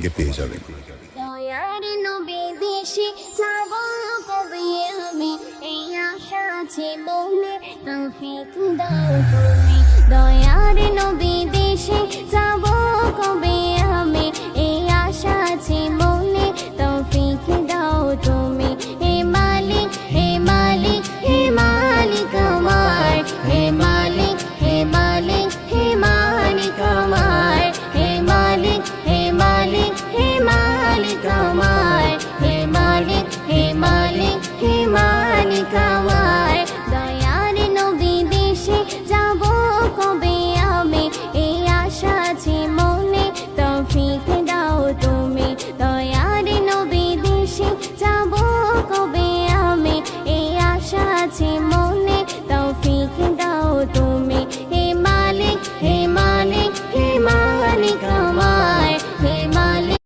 আমাকে পেয়ে যাবেন। দয়ার নবী দেশে যাব কবে আমি, এই আশা আছে মনে, তৌফিক দাও তুমি। দয়ার নবী দেশে যাব কবে